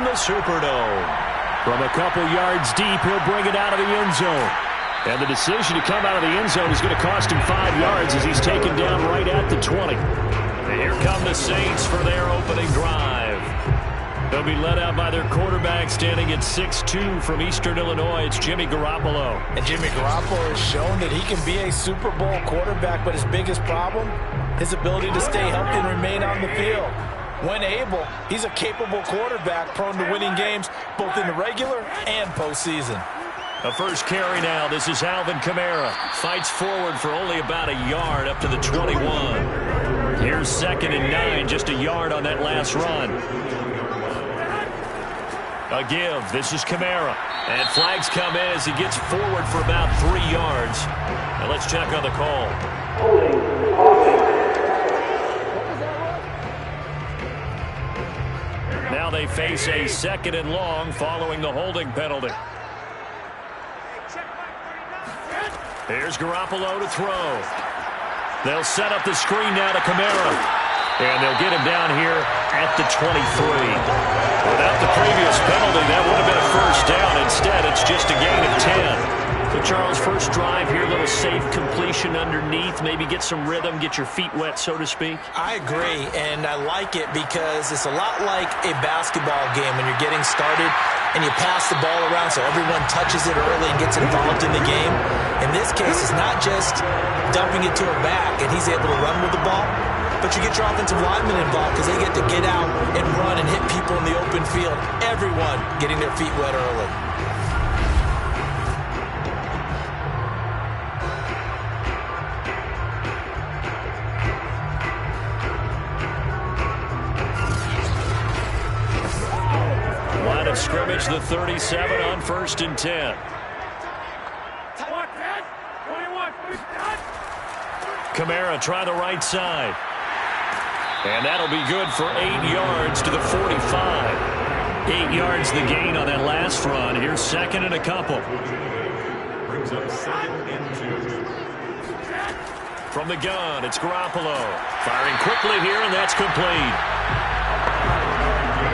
the Superdome. From a couple yards deep, he'll bring it out of the end zone. And the decision to come out of the end zone is going to cost him 5 yards as he's taken down right at the 20. And here come the Saints for their opening drive. They'll be led out by their quarterback standing at 6'2" from Eastern Illinois. It's Jimmy Garoppolo. And Jimmy Garoppolo has shown that he can be a Super Bowl quarterback, but his biggest problem, his ability to stay healthy and remain on the field. When able, he's a capable quarterback prone to winning games both in the regular and postseason. A first carry now. This is Alvin Kamara. Fights forward for only about a yard up to the 21. Here's 2nd and 9, just a yard on that last run. A give. This is Kamara. And flags come in as he gets forward for about 3 yards. Now let's check on the call. Now they face a 2nd and long following the holding penalty. Here's Garoppolo to throw. They'll set up the screen now to Kamara. And they'll get him down here at the 23. Without the previous penalty, that would have been a first down. Instead, it's just a gain of 10. So, Charles, first drive here, a little safe completion underneath. Maybe get some rhythm, get your feet wet, so to speak. I agree, and I like it because it's a lot like a basketball game when you're getting started and you pass the ball around so everyone touches it early and gets involved in the game. In this case, it's not just dumping it to a back and he's able to run with the ball, but you get your offensive linemen involved because they get to get out and run and hit people in the open field. Everyone getting their feet wet early. Line of scrimmage, the 37 on 1st and 10. Kamara try the right side. And that'll be good for 8 yards to the 45. 8 yards the gain on that last run. Here's 2nd and a couple. Brings up 2nd and 2. From the gun, it's Garoppolo. Firing quickly here, and that's complete.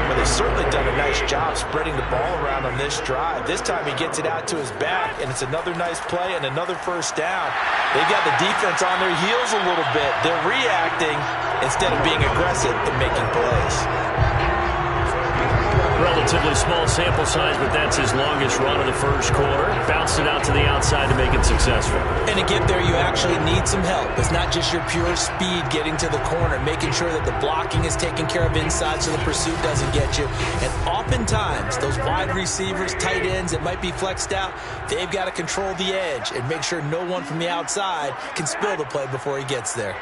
Well, they've certainly done a nice job spreading the ball around on this drive. This time he gets it out to his back, and it's another nice play and another first down. They've got the defense on their heels a little bit. They're reacting instead of being aggressive in making plays. Relatively small sample size, but that's his longest run of the first quarter. Bounced it out to the outside to make it successful. And to get there, you actually need some help. It's not just your pure speed getting to the corner, making sure that the blocking is taken care of inside so the pursuit doesn't get you. And oftentimes, those wide receivers, tight ends that might be flexed out, they've got to control the edge and make sure no one from the outside can spill the play before he gets there.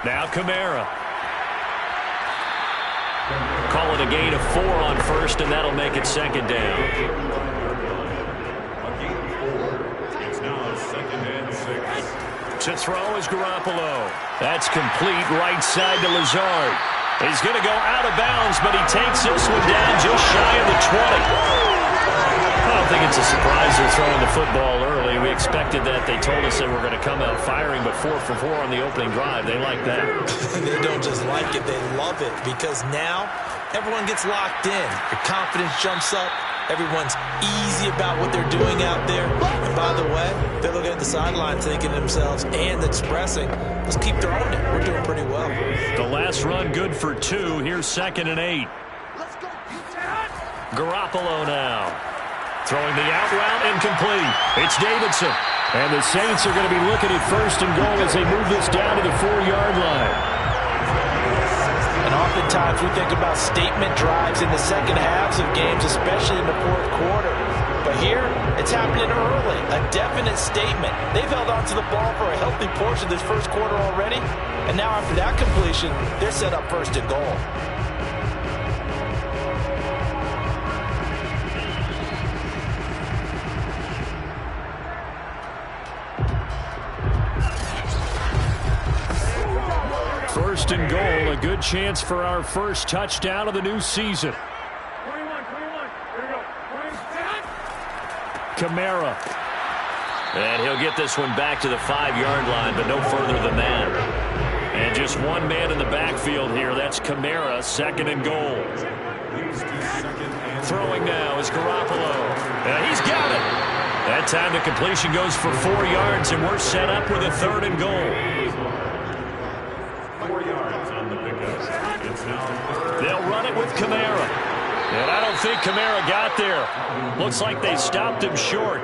Now Kamara. Call it a gain of 4 on 1st, and that'll make it 2nd down. It's now 2nd and 6. To throw is Garoppolo. That's complete right side to Lazard. He's going to go out of bounds, but he takes this one down just shy of the 20. I don't think it's a surprise they're throwing the football early. We expected that. They told us they were going to come out firing, but 4 for 4 on the opening drive. They like that. They don't just like it, they love it, because now everyone gets locked in. Your confidence jumps up. Everyone's easy about what they're doing out there. And by the way, they're looking at the sideline thinking to themselves and expressing, let's keep throwing it. We're doing pretty well. The last run good for 2. Here's 2nd and 8. Garoppolo now. Throwing the out route, incomplete. It's Davidson. And the Saints are going to be looking at 1st and goal as they move this down to the 4-yard line. And oftentimes we think about statement drives in the second halves of games, especially in the fourth quarter. But here, it's happening early. A definite statement. They've held on to the ball for a healthy portion of this first quarter already. And now after that completion, they're set up 1st and goal. First and goal, a good chance for our first touchdown of the new season. Kamara. And he'll get this one back to the 5-yard line, but no further than that. And just one man in the backfield here. That's Kamara, second and goal. Throwing now is Garoppolo. He's got it. That time the completion goes for 4 yards, and we're set up with a third and goal. 4 yards on the pickup. They'll run it with Kamara. And I don't think Kamara got there. Looks like they stopped him short.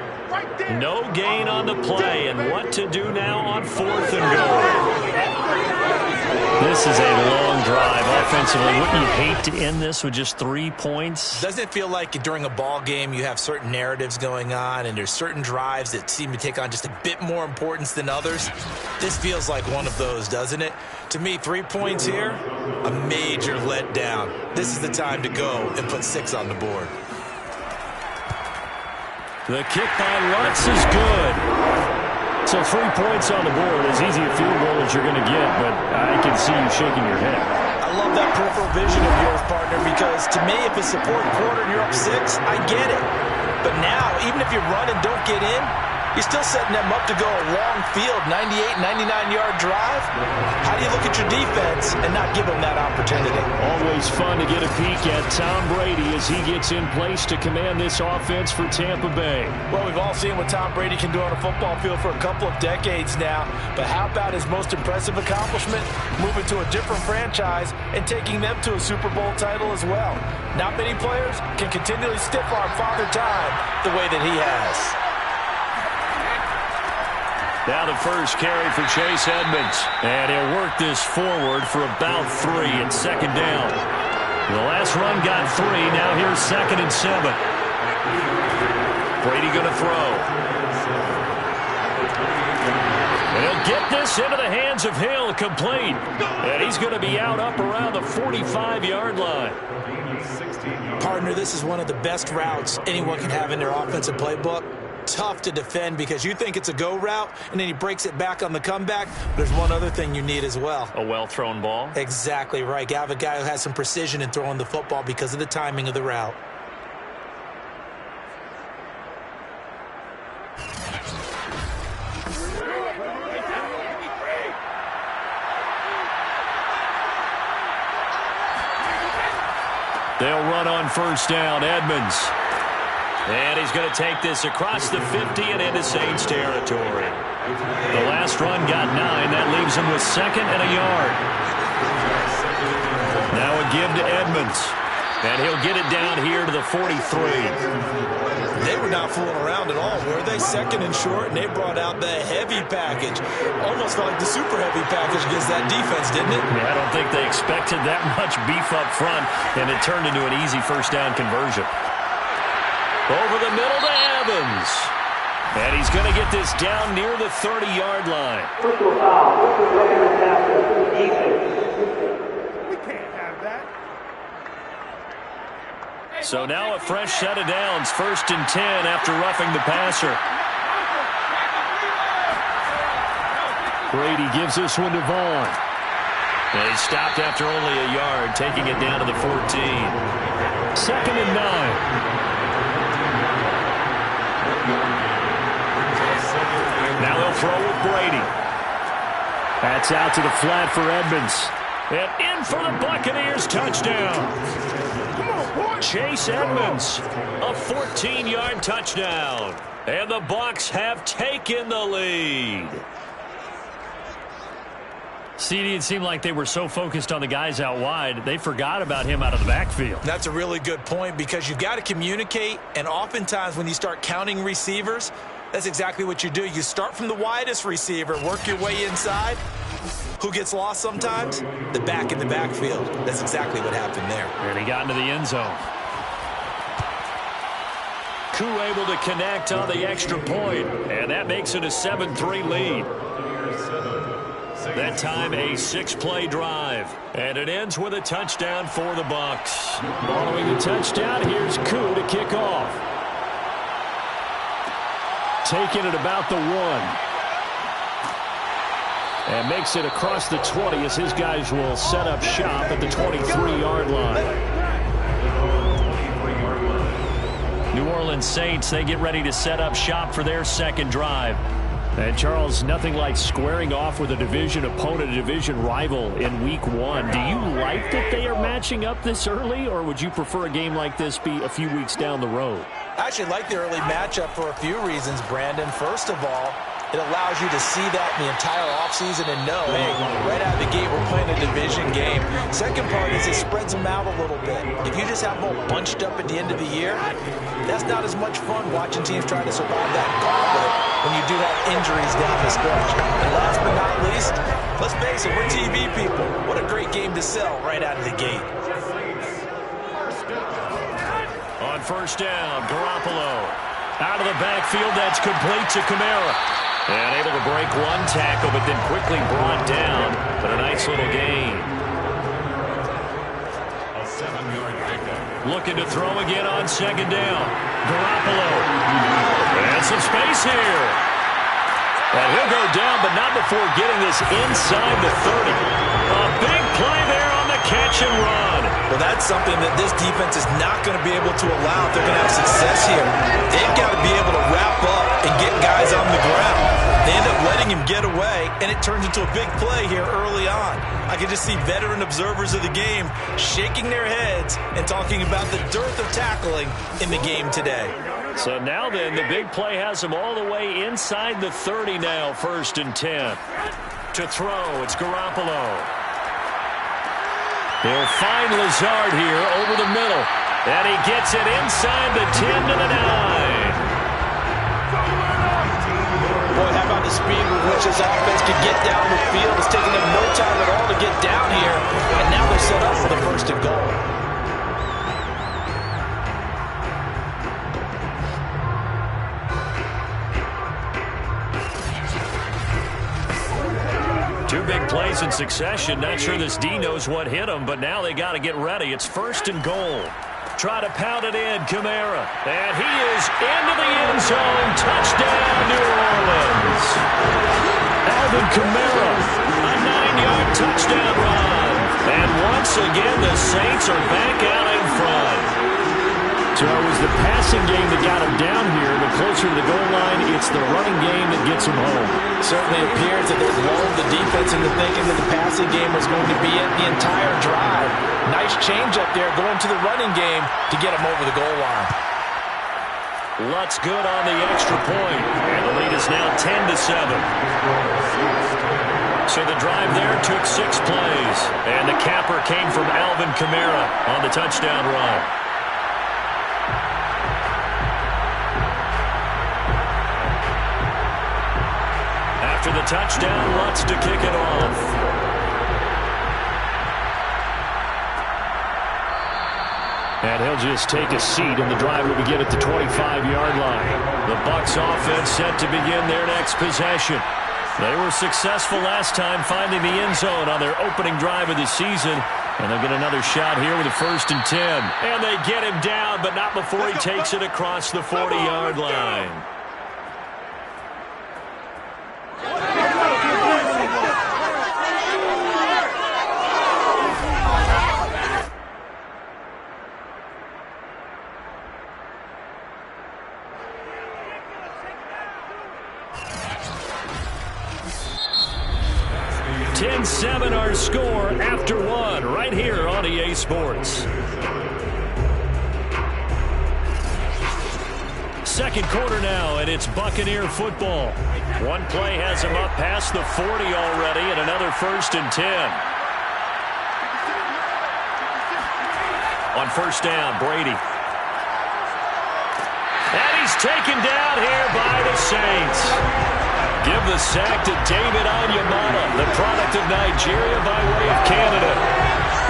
No gain on the play, and what to do now on 4th and goal. This is a long drive offensively. Wouldn't you hate to end this with just 3 points? Doesn't it feel like during a ball game you have certain narratives going on and there's certain drives that seem to take on just a bit more importance than others? This feels like one of those, doesn't it? To me, 3 points here, a major letdown. This is the time to go and put 6 on the board. The kick by Lutz is good. So 3 points on the board, as easy a field goal as you're going to get, but I can see you shaking your head. I love that peripheral vision of yours, partner, because to me, if it's the 4th quarter and you're up 6, I get it. But now, even if you run and don't get in, you're still setting them up to go a long field, 98, 99-yard drive. How do you look at your defense and not give them that opportunity? Always fun to get a peek at Tom Brady as he gets in place to command this offense for Tampa Bay. Well, we've all seen what Tom Brady can do on a football field for a couple of decades now. But how about his most impressive accomplishment? Moving to a different franchise and taking them to a Super Bowl title as well. Not many players can continually stiff-arm Father Time the way that he has. Now the first carry for Chase Edmonds. And he'll work this forward for about 3 at 2nd down. The last run got 3. Now here's 2nd and 7. Brady going to throw. And he'll get this into the hands of Hill, complete. And he's going to be out up around the 45-yard line. Partner, this is one of the best routes anyone can have in their offensive playbook. Tough to defend because you think it's a go route, and then he breaks it back on the comeback. There's one other thing you need as well. A well-thrown ball? Exactly right. You have a guy who has some precision in throwing the football because of the timing of the route. They'll run on 1st down. Edmonds. And he's going to take this across the 50 and into Saints territory. The last run got 9. That leaves him with 2nd and a yard. Now a give to Edmonds. And he'll get it down here to the 43. They were not fooling around at all, were they? 2nd and short, and they brought out the heavy package. Almost felt like the super heavy package against that defense, didn't it? Yeah, I don't think they expected that much beef up front, and it turned into an easy 1st down conversion. Over the middle to Evans. And he's going to get this down near the 30-yard line. Personal foul. Defense. We can't have that. So now a fresh set of downs. 1st and 10 after roughing the passer. Brady gives this one to Vaughn. And he stopped after only a yard, taking it down to the 14. 2nd and 9. Now they'll throw with Brady. That's out to the flat for Edmonds. And in for the Buccaneers, touchdown. Chase Edmonds, a 14-yard touchdown. And the Bucs have taken the lead. CD, it seemed like they were so focused on the guys out wide, they forgot about him out of the backfield. That's a really good point because you've got to communicate, and oftentimes when you start counting receivers, that's exactly what you do. You start from the widest receiver, work your way inside. Who gets lost sometimes? The back in the backfield. That's exactly what happened there. And he got into the end zone. Koo able to connect on the extra point, and that makes it a 7-3 lead. That time a 6-play drive, and it ends with a touchdown for the Bucs. Following the touchdown, here's Koo to kick off. Taking it about the 1. And makes it across the 20 as his guys will set up shop at the 23-yard line. New Orleans Saints, they get ready to set up shop for their second drive. And Charles, nothing like squaring off with a division opponent, a division rival in week one. Do you like that they are matching up this early, or would you prefer a game like this be a few weeks down the road? I actually like the early matchup for a few reasons, Brandon. First of all, it allows you to see that in the entire offseason and know, hey, right out of the gate, we're playing a division game. Second part is it spreads them out a little bit. If you just have them all bunched up at the end of the year, that's not as much fun watching teams try to survive that gauntlet when you do have injuries down the stretch. And last but not least, let's face it, we're TV people. What a great game to sell right out of the gate. On first down, Garoppolo. Out of the backfield, that's complete to Kamara. And able to break one tackle, but then quickly brought down. But a nice little gain. A 7-yard pickup. Looking to throw again on second down. Garoppolo. And some space here. And he'll go down, but not before getting this inside the 30. A big play there on the catch and run. Well, that's something that this defense is not going to be able to allow if they're going to have success here. They've got to be able to wrap up and get guys on the ground. They end up letting him get away, and it turns into a big play here early on. I can just see veteran observers of the game shaking their heads and talking about the dearth of tackling in the game today. So now then, the big play has him all the way inside the 30 now, 1st and 10. To throw, it's Garoppolo. He'll find Lazard here over the middle. And he gets it inside the 10 to the 9. Boy, how about the speed with which this offense could get down the field? It's taken them no time at all to get down here. And now they're set up for the 1st and goal. Two big plays in succession. Not sure this D knows what hit him, but now they got to get ready. It's 1st and goal. Try to pound it in, Kamara. And he is into the end zone. Touchdown, New Orleans. Alvin Kamara, a 9-yard touchdown run. And once again, the Saints are back out in front. So it was the passing game that got him down here, but closer to the goal line, it's the running game that gets him home. Certainly appears that they've lulled the defense into thinking that the passing game was going to be it the entire drive. Nice change up there going to the running game to get him over the goal line. Lutz good on the extra point, and the lead is now 10-7. So the drive there took 6 plays, and the capper came from Alvin Kamara on the touchdown run. After the touchdown, Lutz to kick it off. And he'll just take a seat, and the drive will begin at the 25-yard line. The Bucs offense set to begin their next possession. They were successful last time finding the end zone on their opening drive of the season. And they'll get another shot here with a 1st and 10. And they get him down, but not before he takes it across the 40-yard line. Our score after 1 right here on EA Sports. Second quarter now, and it's Buccaneer football. One play has him up past the 40 already, and another 1st and 10. On first down, Brady. And he's taken down here by the Saints. Give the sack to David Onyemata, the product of Nigeria by way of Canada.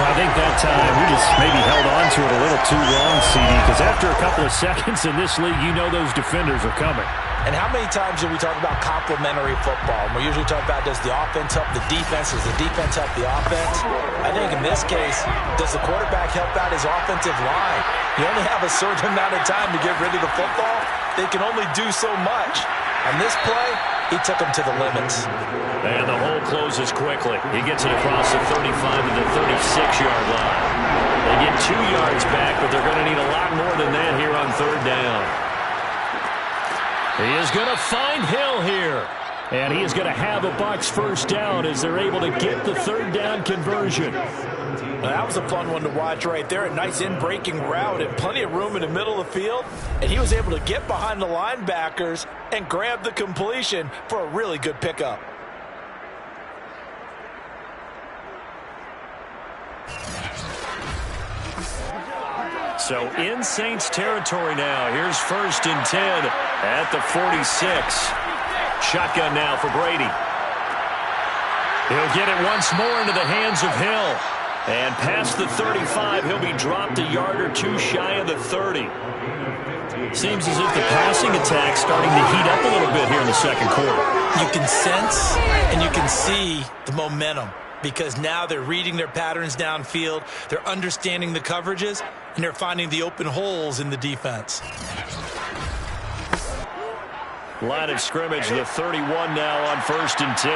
Well, I think that time we just maybe held on to it a little too long, CD, because after a couple of seconds in this league, you know those defenders are coming. And how many times do we talk about complementary football? We usually talk about, does the offense help the defense? Does the defense help the offense? I think in this case, does the quarterback help out his offensive line? You only have a certain amount of time to get rid of the football. They can only do so much. On this play, he took him to the limits. And the hole closes quickly. He gets it across the 35 to the 36-yard line. They get 2 yards back, but they're going to need a lot more than that here on 3rd down. He is going to find Hill here. And he is going to have a Bucs first down as they're able to get the third down conversion. That was a fun one to watch right there. A nice in-breaking route and plenty of room in the middle of the field. And he was able to get behind the linebackers and grab the completion for a really good pickup. So in Saints territory now. Here's 1st and 10 at the 46. Shotgun now for Brady. He'll get it once more into the hands of Hill. And past the 35, he'll be dropped a yard or two shy of the 30. Seems as if the passing attack's starting to heat up a little bit here in the second quarter. You can sense and you can see the momentum because now they're reading their patterns downfield, they're understanding the coverages, and they're finding the open holes in the defense. Line of scrimmage, the 31 now on 1st and 10.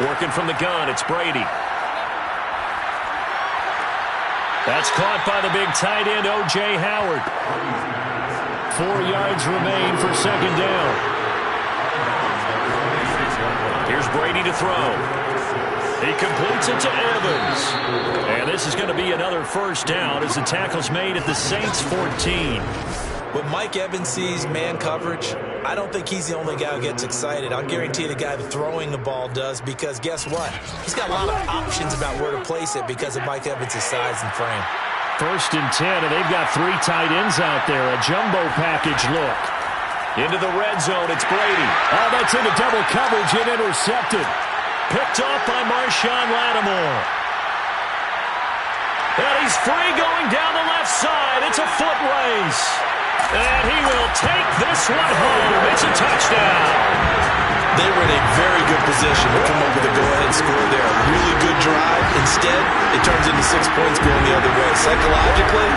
Working from the gun, it's Brady. That's caught by the big tight end, O.J. Howard. 4 yards remain for second down. Here's Brady to throw. He completes it to Evans. And this is going to be another first down as the tackle's made at the Saints 14. When Mike Evans sees man coverage, I don't think he's the only guy who gets excited. I'll guarantee the guy throwing the ball does because guess what? He's got a lot of options about where to place it because of Mike Evans' size and frame. 1st and 10, and they've got 3 tight ends out there. A jumbo package look. Into the red zone, it's Brady. Oh, that's into double coverage and intercepted. Picked off by Marshawn Lattimore. And he's free going down the left side. It's a foot race. And he will take this one home. It's a touchdown. They were in a very good position to come up with a go-ahead score there. A really good drive. Instead, it turns into 6 points going the other way. Psychologically,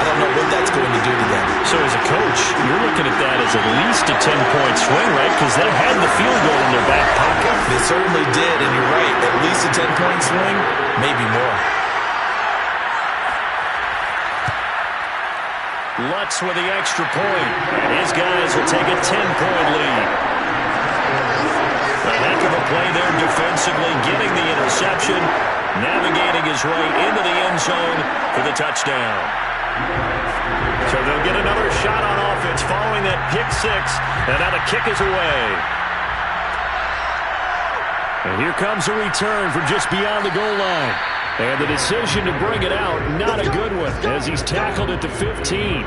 I don't know what that's going to do to them. So as a coach, you're looking at that as at least a 10-point swing, right? Because they had the field goal in their back pocket. They certainly did, and you're right. At least a 10-point swing, maybe more. Lutz with the extra point. And his guys will take a 10-point lead. A heck of a play there defensively, getting the interception, navigating his way into the end zone for the touchdown. So they'll get another shot on offense following that pick 6, and now the kick is away. And here comes a return from just beyond the goal line. And the decision to bring it out, not a good one, as he's tackled at the 15.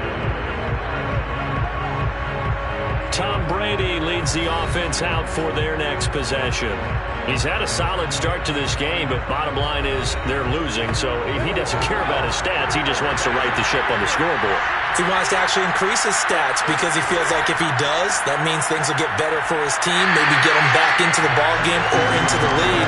Tom Brady leads the offense out for their next possession. He's had a solid start to this game, but bottom line is they're losing, so he doesn't care about his stats. He just wants to right the ship on the scoreboard. He wants to actually increase his stats because he feels like if he does, that means things will get better for his team, maybe get him back into the ball game or into the lead.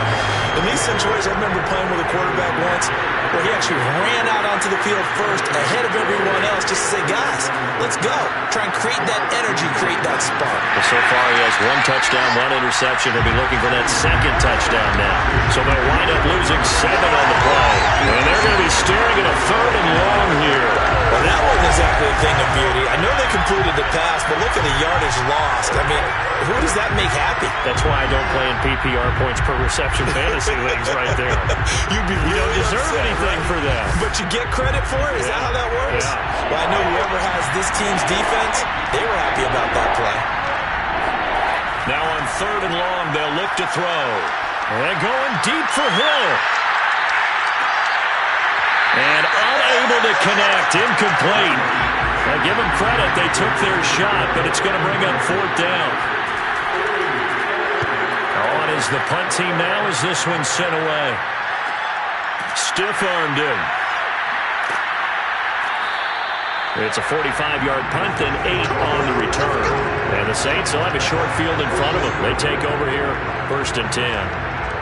In these situations, I remember playing with a quarterback once where he actually ran out onto the field first ahead of everyone else just to say, guys, let's go. Try and create that energy, create that spark. Well, so far he has 1 touchdown, 1 interception. He'll be looking for that second touchdown now. So they'll wind up losing 7 on the play. And they're going to be staring at a 3rd and long here. Well, that wasn't exactly a thing of beauty. I know they completed the pass, but look at the yardage lost. I mean, who does that make happy? That's why I don't play in PPR points per reception fantasy leagues right there. You don't deserve anything for that. But you get credit for it? Is that how that works? Yeah. Well, I know whoever has this team's defense, they were happy about that play. Now on 3rd and long, they'll look to throw. And going deep for Hill. And unable to connect, incomplete. Now give them credit, they took their shot, but it's going to bring up 4th down. On is the punt team now as this one's sent away. Stiff-armed him. It's a 45-yard punt, then 8 on the return. And the Saints will have a short field in front of them. They take over here, 1st and 10.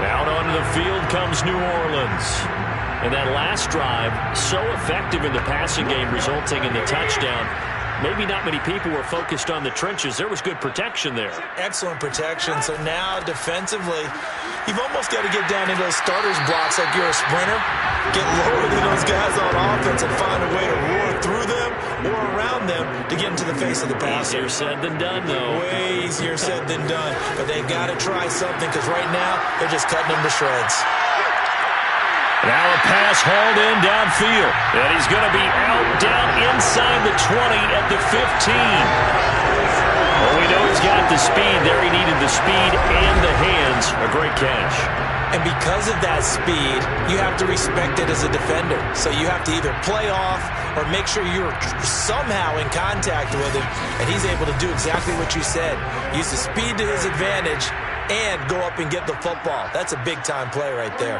Out onto the field comes New Orleans. And that last drive, so effective in the passing game, resulting in the touchdown. maybe not many people were focused on the trenches. There was good protection there. Excellent protection. So now defensively, you've almost got to get down into those starters blocks like you're a sprinter. Get lower than those guys on offense and find a way to roar through them or around them to get into the face of the passer. Easier said than done, though. Way easier said than done. But they've got to try something because right now they're just cutting them to shreds. Now a pass hauled in downfield. And he's going to be out down inside the 20 at the 15. Well, we know he's got the speed there. He needed the speed and the hands. A great catch. And because of that speed, you have to respect it as a defender. So you have to either play off or make sure you're somehow in contact with him. And he's able to do exactly what you said. Use the speed to his advantage and go up and get the football. That's a big-time play right there.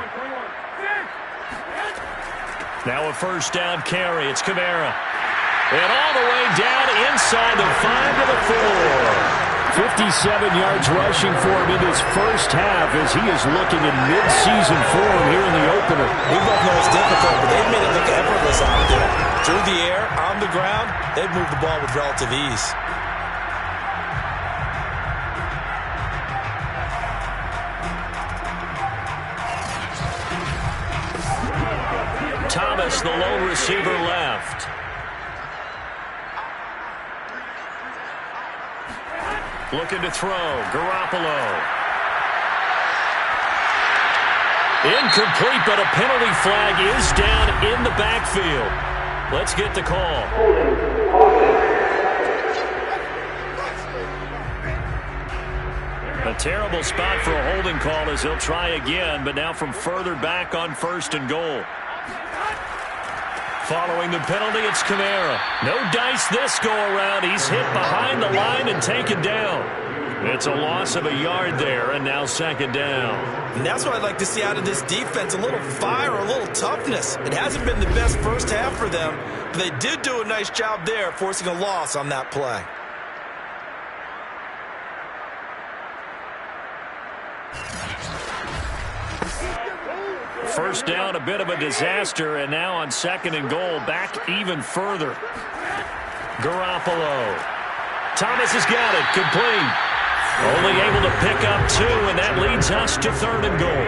Now a first down carry. It's Kamara. And all the way down inside the 5 to the 4. 57 yards rushing for him in his first half as he is looking in mid-season form here in the opener. We both know it's difficult, but they've made it look effortless out there. Through the air, on the ground, they've moved the ball with relative ease. Thomas, the lone receiver, left. Looking to throw. Garoppolo. Incomplete, but a penalty flag is down in the backfield. Let's get the call. A terrible spot for a holding call as he'll try again, but now from further back on 1st and goal. Following the penalty, it's Kamara. No dice this go-around. He's hit behind the line and taken down. It's a loss of a yard there, and now 2nd down. And that's what I'd like to see out of this defense, a little fire, a little toughness. It hasn't been the best first half for them, but they did do a nice job there, forcing a loss on that play. First down, a bit of a disaster, and now on 2nd and goal, back even further. Garoppolo. Thomas has got it, complete. Only able to pick up 2, and that leads us to 3rd and goal.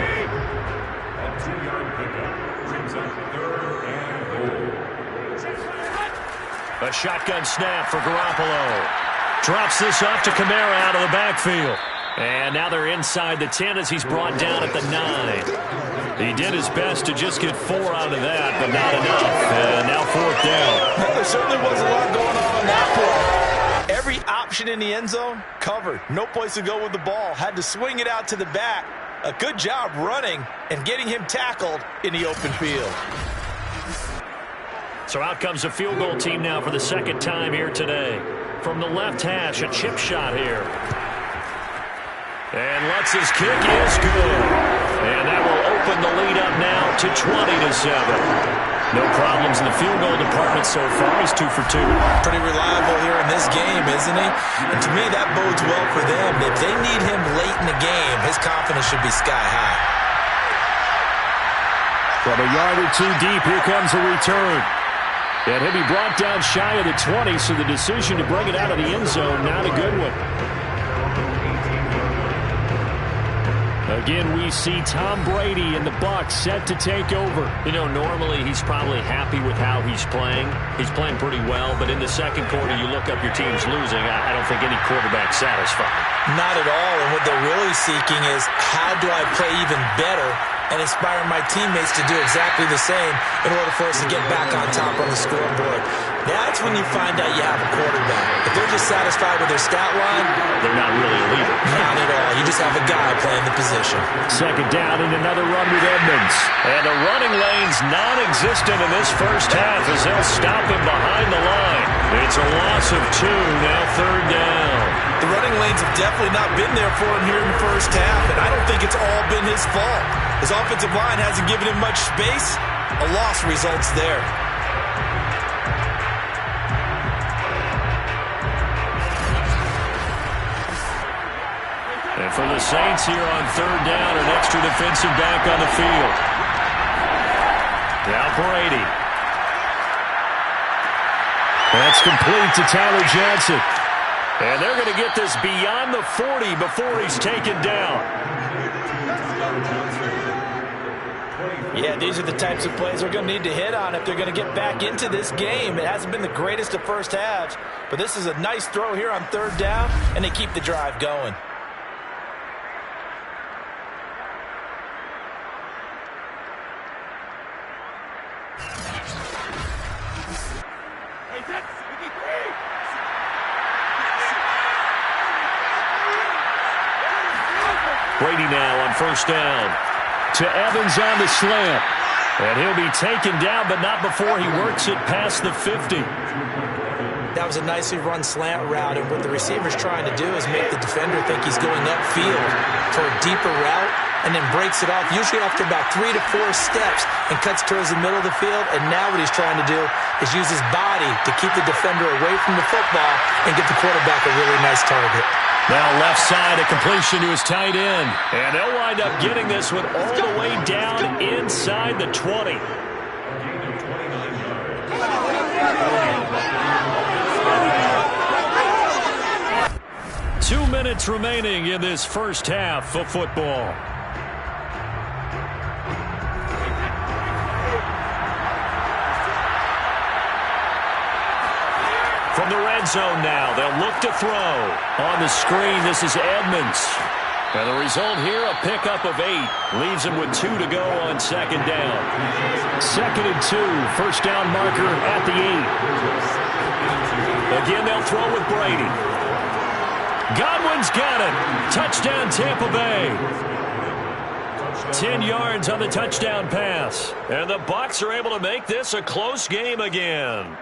A 2-yard pickup brings up 3rd and goal. A shotgun snap for Garoppolo. Drops this off to Kamara out of the backfield. And now they're inside the 10 as he's brought down at the 9. He did his best to just get 4 out of that, but not enough. And now 4th down. There certainly was a lot going on that play. Every option in the end zone covered. No place to go with the ball. Had to swing it out to the back. A good job running and getting him tackled in the open field. So out comes a field goal team now for the 2nd time here today. From the left hash, a chip shot here. And Lutz's kick is good. And that will open the lead up now to 20-7. No problems in the field goal department so far. He's 2 for 2. Pretty reliable here in this game, isn't he? And to me, that bodes well for them. If they need him late in the game, his confidence should be sky high. From a yard or 2 deep, here comes a return. And he'll be brought down shy of the 20, so the decision to bring it out of the end zone, not a good one. Again, we see Tom Brady and the Bucs set to take over. You know, normally he's probably happy with how he's playing. He's playing pretty well, but in the 2nd quarter, you look up your team's losing. I don't think any quarterback's satisfied. Not at all, and what they're really seeking is how do I play even better and inspire my teammates to do exactly the same in order for us to get back on top on the scoreboard. That's when you find out you have a quarterback. If they're just satisfied with their stat line, they're not really a leader. Not at all. You just have a guy playing the position. 2nd down and another run with Edmonds. And the running lane's non-existent in this first half as they'll stop him behind the line. It's a loss of 2, now 3rd down. The running lanes have definitely not been there for him here in the first half, and I don't think it's all been his fault. His offensive line hasn't given him much space. A loss results there. And for the Saints here on 3rd down, an extra defensive back on the field. Now Brady. That's complete to Tyler Johnson. And they're going to get this beyond the 40 before he's taken down. Yeah, these are the types of plays they're going to need to hit on if they're going to get back into this game. It hasn't been the greatest of first halves, but this is a nice throw here on third down, and they keep the drive going. Brady now on first down. To Evans on the slant. And he'll be taken down, but not before he works it past the 50. That was a nicely run slant route, and what the receiver's trying to do is make the defender think he's going upfield for a deeper route, and then breaks it off, usually after about 3 to 4 steps, and cuts towards the middle of the field. And now what he's trying to do is use his body to keep the defender away from the football and get the quarterback a really nice target. Now left side, a completion to his tight end. And they'll wind up getting this one all the way down inside the 20. 2 minutes remaining in this first half of football. From the red zone now, they'll look to throw. On the screen, this is Edmonds. And the result here, a pickup of 8. Leaves him with 2 to go on second down. 2nd and 2, first down marker at the 8. Again, they'll throw with Brady. Godwin's got it. Touchdown, Tampa Bay. 10 yards on the touchdown pass. And the Bucs are able to make this a close game again.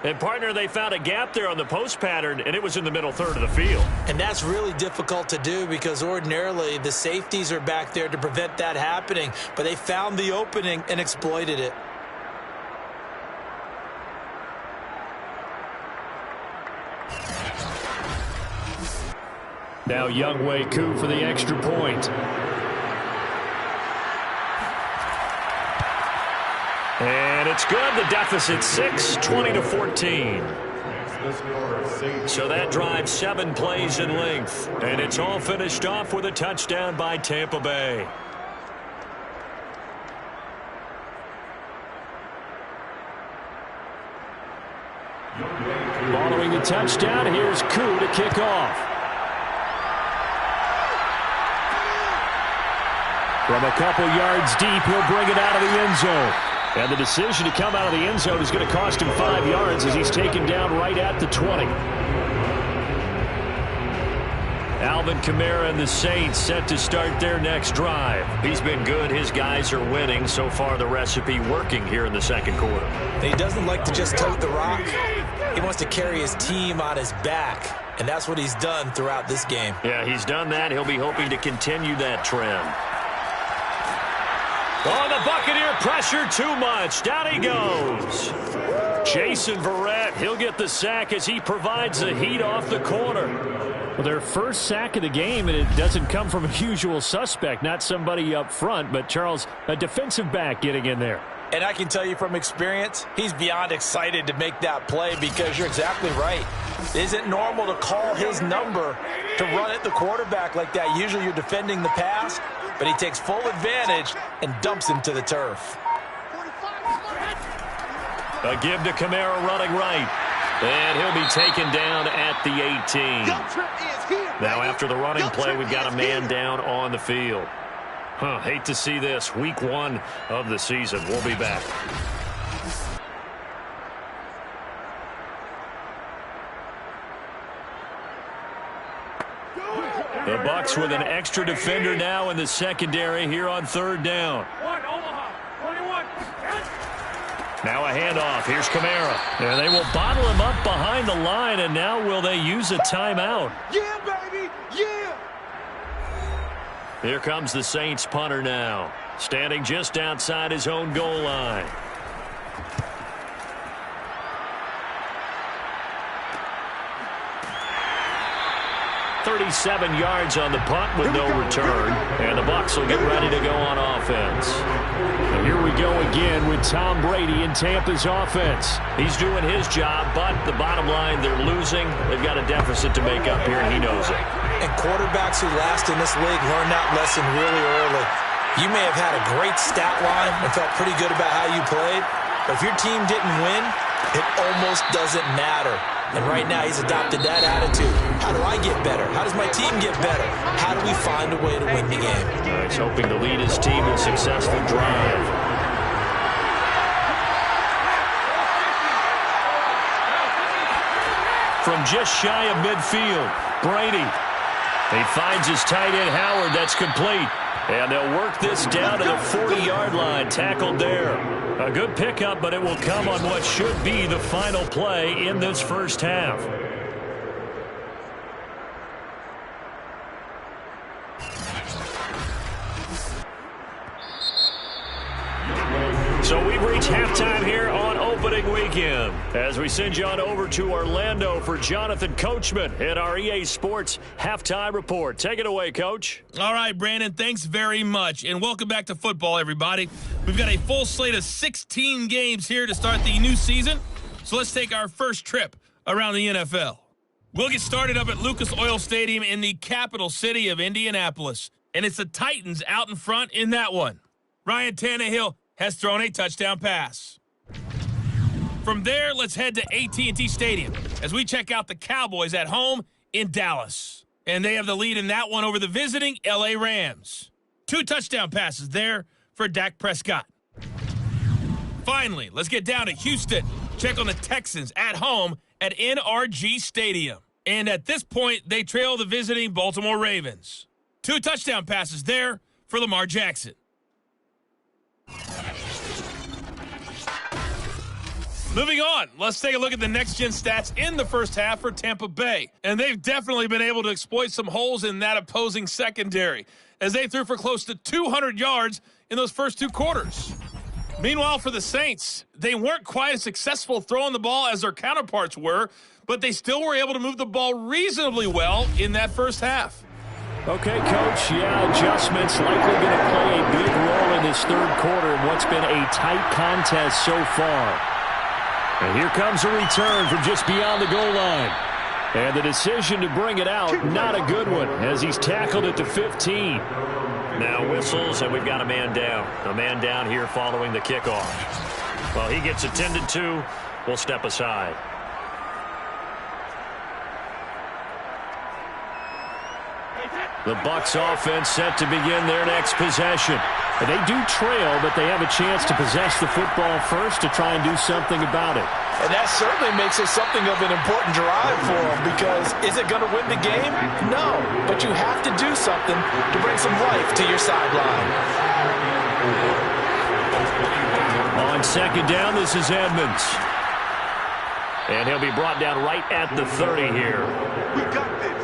And, partner, they found a gap there on the post pattern, and it was in the middle third of the field. And that's really difficult to do because ordinarily the safeties are back there to prevent that happening. But they found the opening and exploited it. Now Younghoe Koo for the extra point. And it's good. The deficit 6, 20-14. So that drives 7 plays in length. And it's all finished off with a touchdown by Tampa Bay. Following the touchdown, here's Koo to kick off. From a couple yards deep, he'll bring it out of the end zone. And the decision to come out of the end zone is going to cost him 5 yards as he's taken down right at the 20. Alvin Kamara and the Saints set to start their next drive. He's been good. His guys are winning. So far, the recipe working here in the second quarter. He doesn't like to just tote the rock. He wants to carry his team on his back. And that's what he's done throughout this game. Yeah, he's done that. He'll be hoping to continue that trend. Oh, the Buccaneer pressure too much. Down he goes. Jason Verrett, he'll get the sack as he provides the heat off the corner. Well, their first sack of the game, and it doesn't come from a usual suspect, not somebody up front, but Charles, a defensive back getting in there. And I can tell you from experience, he's beyond excited to make that play because you're exactly right. It isn't normal to call his number to run at the quarterback like that. Usually you're defending the pass, but he takes full advantage and dumps him to the turf. A give to Kamara running right. And he'll be taken down at the 18. Now after the running play, we've got a man down on the field. Hate to see this. Week 1 of the season. We'll be back. The Bucs with an extra defender now in the secondary here on third down. Now a handoff. Here's Kamara. And they will bottle him up behind the line, and now will they use a timeout? Yeah, baby! Yeah! Here comes the Saints punter now, standing just outside his own goal line. 37 yards on the punt with no return. And the Bucs will get ready to go on offense. And here we go again with Tom Brady in Tampa's offense. He's doing his job, but the bottom line, they're losing. They've got a deficit to make up here, and he knows it. And quarterbacks who last in this league learn that lesson really early. You may have had a great stat line and felt pretty good about how you played, but if your team didn't win, it almost doesn't matter. And right now he's adopted that attitude. How do I get better? How does my team get better? How do we find a way to win the game? He's hoping to lead his team in a successful drive. From just shy of midfield, Brady. He finds his tight end, Howard. That's complete. And they'll work this down to the 40-yard line. Tackled there. A good pickup, but it will come on what should be the final play in this first half. So we've reached halftime here on opening weekend as we send you on over to Orlando for Jonathan Coachman at our EA Sports Halftime Report. Take it away, Coach. All right, Brandon, thanks very much, and welcome back to football, everybody. We've got a full slate of 16 games here to start the new season, so let's take our first trip around the NFL. We'll get started up at Lucas Oil Stadium in the capital city of Indianapolis, and it's the Titans out in front in that one. Ryan Tannehill has thrown a touchdown pass. From there, let's head to AT&T Stadium as we check out the Cowboys at home in Dallas. And they have the lead in that one over the visiting LA Rams. 2 touchdown passes there for Dak Prescott. Finally, let's get down to Houston. Check on the Texans at home at NRG Stadium. And at this point, they trail the visiting Baltimore Ravens. 2 touchdown passes there for Lamar Jackson. Moving on, let's take a look at the next-gen stats in the first half for Tampa Bay. And they've definitely been able to exploit some holes in that opposing secondary as they threw for close to 200 yards in those first 2 quarters. Meanwhile, for the Saints, they weren't quite as successful throwing the ball as their counterparts were, but they still were able to move the ball reasonably well in that first half. Okay, Coach, adjustments likely going to play a big role in this third quarter in what's been a tight contest so far. And here comes a return from just beyond the goal line. And the decision to bring it out, not a good one, as he's tackled at the 15. Now whistles, and we've got a man down. A man down here following the kickoff. Well, he gets attended to. We'll step aside. The Bucs offense set to begin their next possession. And they do trail, but they have a chance to possess the football first to try and do something about it. And that certainly makes it something of an important drive for them, because is it going to win the game? No, but you have to do something to bring some life to your sideline. On second down, this is Edmonds. And he'll be brought down right at the 30 here. We got this.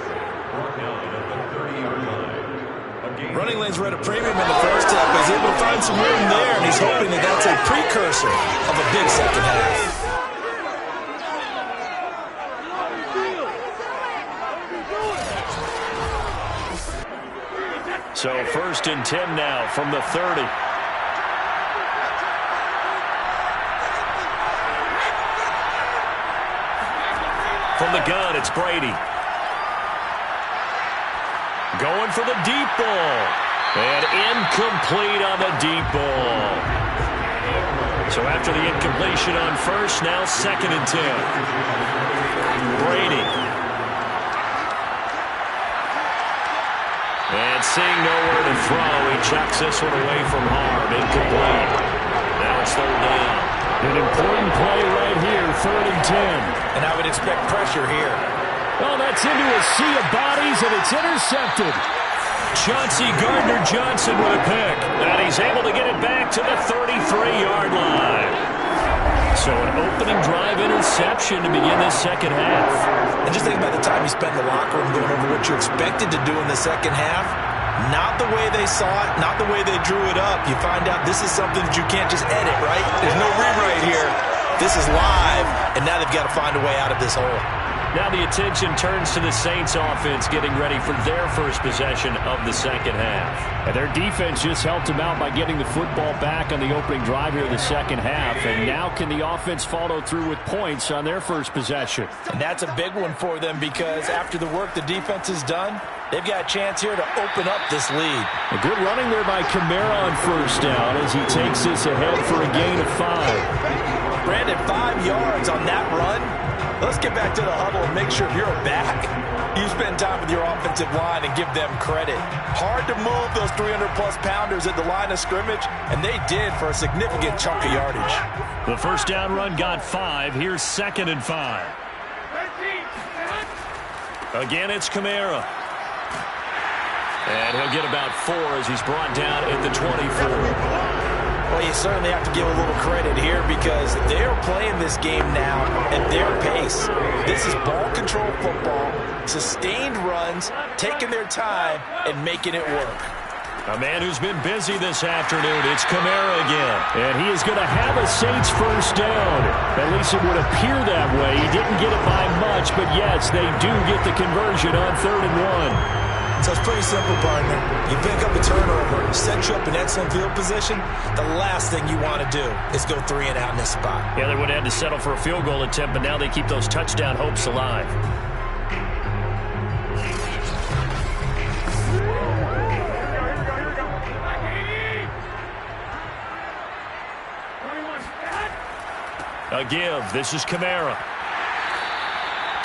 Running lanes were at a premium in the first half, but he's able to find some room there, and he's hoping that that's a precursor of a big second half. So 1st and 10 now from the 30. From the gun, it's Brady. Going for the deep ball. And incomplete on the deep ball. So after the incompletion on first, now 2nd and 10. Brady. And seeing nowhere to throw, he chucks this one away from harm. Incomplete. Now it's third down. An important play right here, 3rd and 10. And I would expect pressure here. Oh, that's into a sea of bodies, and it's intercepted. Chauncey Gardner-Johnson with a pick. And he's able to get it back to the 33-yard line. So an opening drive interception to begin this second half. And just think about the time you spent in the locker room going over what you expected to do in the second half. Not the way they saw it, not the way they drew it up. You find out this is something that you can't just edit, right? There's no rewrite here. This is live, and now they've got to find a way out of this hole. Now the attention turns to the Saints offense getting ready for their first possession of the second half. And their defense just helped them out by getting the football back on the opening drive here in the second half. And now can the offense follow through with points on their first possession? And that's a big one for them because after the work the defense has done, they've got a chance here to open up this lead. A good running there by Kamara on first down as he takes this ahead for a gain of 5. Brandon, 5 yards on that run. Let's get back to the huddle and make sure if you're a back, you spend time with your offensive line and give them credit. Hard to move those 300-plus pounders at the line of scrimmage, and they did for a significant chunk of yardage. The first down run got 5. Here's 2nd and 5. Again, it's Kamara. And he'll get about 4 as he's brought down at the 24. Well, you certainly have to give a little credit here because they're playing this game now at their pace. This is ball control football, sustained runs, taking their time, and making it work. A man who's been busy this afternoon, it's Kamara again. And he is going to have a Saints first down. At least it would appear that way. He didn't get it by much, but yes, they do get the conversion on 3rd and 1. So it's pretty simple, partner. You pick up a turnover, set you up in excellent field position. The last thing you want to do is go 3 and out in this spot. Yeah, they would have had to settle for a field goal attempt, but now they keep those touchdown hopes alive. A give. This is Kamara.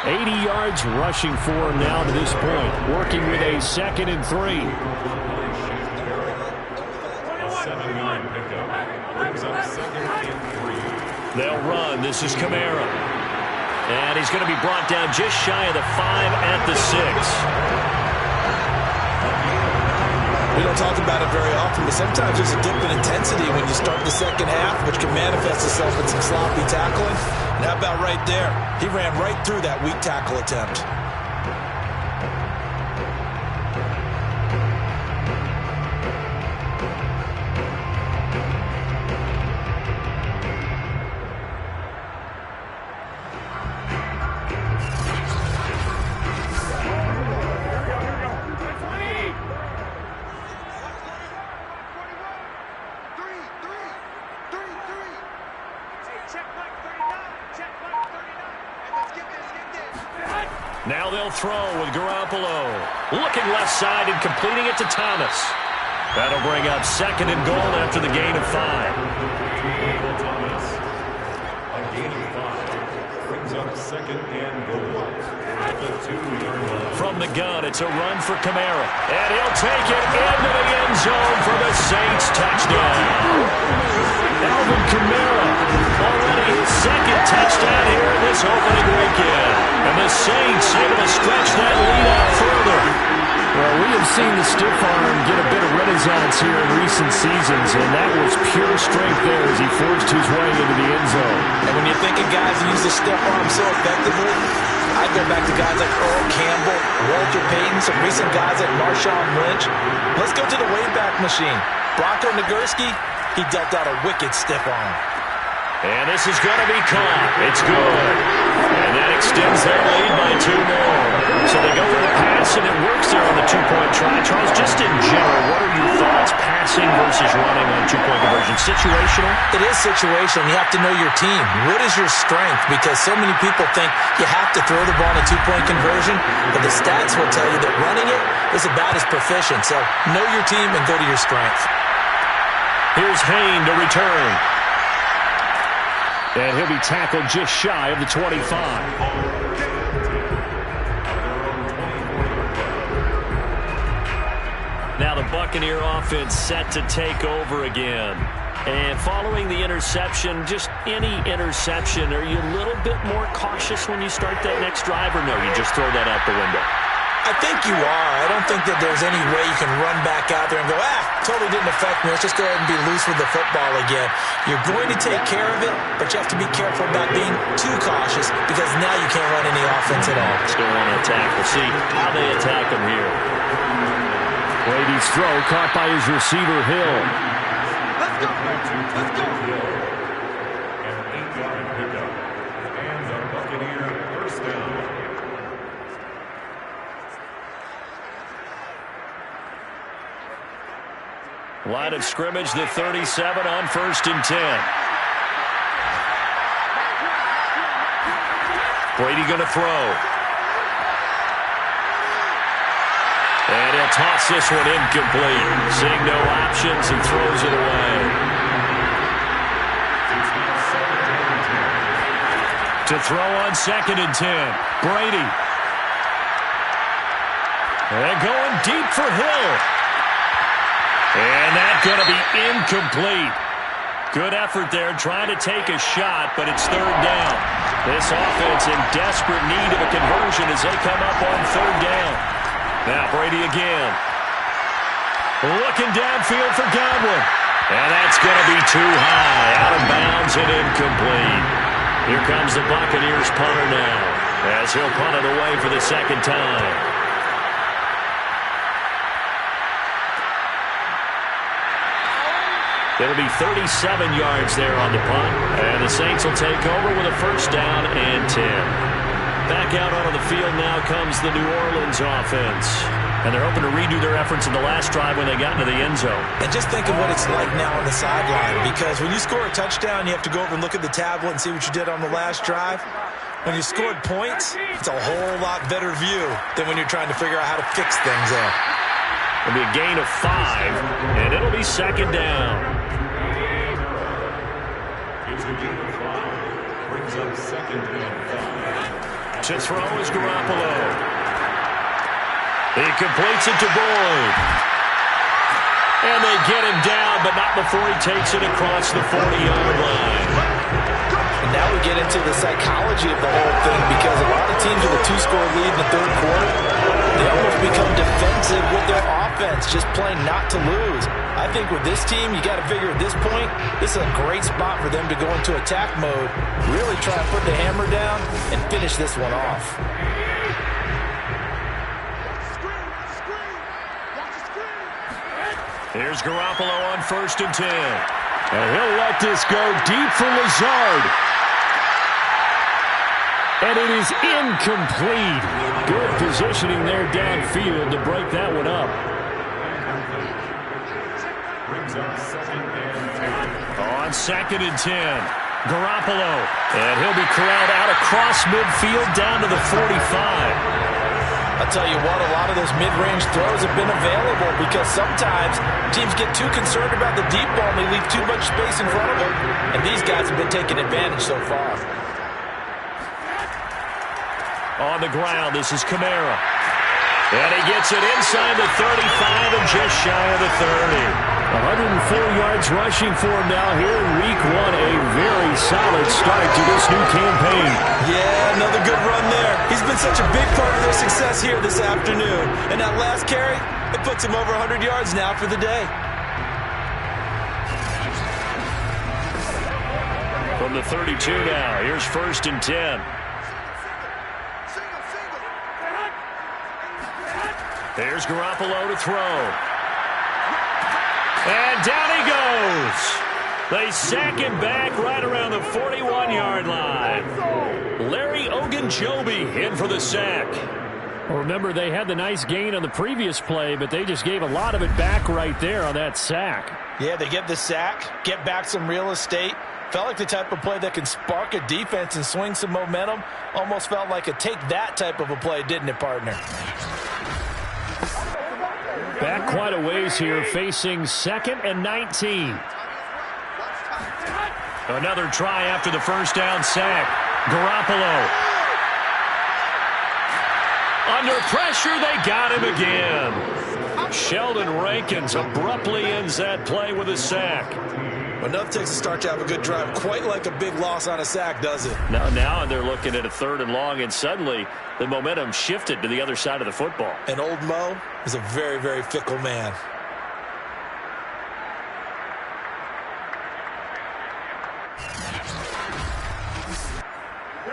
80 yards rushing for him now to this point, working with a 2nd and 3. A 7-yard pickup brings up 2nd and 3. They'll run. This is Kamara. And he's going to be brought down just shy of the 5 at the 6. We don't talk about it very often, but sometimes there's a dip in intensity when you start the second half, which can manifest itself in some sloppy tackling. And how about right there? He ran right through that weak tackle attempt. Now they'll throw with Garoppolo. Looking left side and completing it to Thomas. That'll bring up 2nd and goal after the gain of 5. Thomas. A gain of 5 brings up 2nd and goal at the 2-yard line. From the gun, it's a run for Kamara. And he'll take it into the end zone for the Saints touchdown. Alvin Kamara, already his 2nd touchdown here in this opening weekend. And the Saints able to stretch that lead out further. Well, we have seen the stiff arm get a bit of renaissance here in recent seasons, and that was pure strength there as he forged his way into the end zone. And when you're thinking guys who use the stiff arm so effectively, I go back to guys like Earl Campbell, Walter Payton, some recent guys like Marshawn Lynch. Let's go to the Wayback Machine. Bronco Nagurski, he dealt out a wicked stiff arm. And this is going to be caught. It's good. And that extends their lead by 2 more. So they go for the pass, and it works there on the 2-point try. Charles, just in general, what are your thoughts passing versus running on 2-point conversion? Situational? It is situational. You have to know your team. What is your strength? Because so many people think you have to throw the ball in a 2-point conversion, but the stats will tell you that running it is about as proficient. So know your team and go to your strength. Here's Hayne to return. And he'll be tackled just shy of the 25. Now the Buccaneer offense set to take over again. And following the interception, just any interception, are you a little bit more cautious when you start that next drive, or no, you just throw that out the window? I think you are. I don't think that there's any way you can run back out there and go, totally didn't affect me. Let's just go ahead and be loose with the football again. You're going to take care of it, but you have to be careful about being too cautious because now you can't run any offense at all. Still want to attack. We'll see how they attack him here. Brady's throw caught by his receiver, Hill. Let's go. Let's go. An 8-yard pickup. And the Buccaneer first down. Line of scrimmage, the 37 on 1st and 10. Brady going to throw. And he'll toss this one incomplete. Seeing no options, he throws it away. To throw on 2nd and 10. Brady. And going deep for Hill. And that's going to be incomplete. Good effort there trying to take a shot, but it's 3rd down. This offense in desperate need of a conversion as they come up on 3rd down. Now Brady again. Looking downfield for Godwin. And that's going to be too high. Out of bounds and incomplete. Here comes the Buccaneers punter now as he'll punt it away for the 2nd time. It'll be 37 yards there on the punt. And the Saints will take over with a 1st down and 10. Back out onto the field now comes the New Orleans offense. And they're hoping to redo their efforts in the last drive when they got into the end zone. And just think of what it's like now on the sideline, because when you score a touchdown, you have to go over and look at the tablet and see what you did on the last drive. When you scored points, it's a whole lot better view than when you're trying to figure out how to fix things up. It'll be a gain of 5, and it'll be 2nd down. It's a gain of 5. Brings up 2nd and 5. To throw is Garoppolo. He completes it to Boyd. And they get him down, but not before he takes it across the 40-yard line. And now we get into the psychology of the whole thing, because a lot of teams with a 2-score lead in the 3rd quarter, they almost become defensive with their offense, just playing not to lose. I think with this team, you got to figure at this point, this is a great spot for them to go into attack mode, really try to put the hammer down and finish this one off. Here's Garoppolo on 1st and 10. And he'll let this go deep for Lazard. And it is incomplete. Good positioning there downfield to break that one up. Brings up 2nd and 10. On 2nd and 10. Garoppolo. And he'll be corralled out across midfield down to the 45. I'll tell you what, a lot of those mid-range throws have been available, because sometimes teams get too concerned about the deep ball and they leave too much space in front of them. And these guys have been taking advantage so far. On the ground, this is Kamara. And he gets it inside the 35 and just shy of the 30. 104 yards rushing for him now here in Week 1. A very solid start to this new campaign. Yeah, another good run there. He's been such a big part of their success here this afternoon. And that last carry, it puts him over 100 yards now for the day. From the 32 now, here's 1st and 10. There's Garoppolo to throw. And down he goes. They sack him back right around the 41-yard line. Larry Ogunjobi in for the sack. Well, remember, they had the nice gain on the previous play, but they just gave a lot of it back right there on that sack. Yeah, they get the sack, get back some real estate. Felt like the type of play that can spark a defense and swing some momentum. Almost felt like a take that type of a play, didn't it, partner? Back quite a ways here, facing 2nd and 19. Another try after the 1st down sack. Garoppolo. Under pressure, they got him again. Sheldon Rankins abruptly ends that play with a sack. Enough takes a start to have a good drive. Quite like a big loss on a sack, does it? Now they're looking at a 3rd and long, and suddenly the momentum shifted to the other side of the football. And old Mo is a very, very fickle man.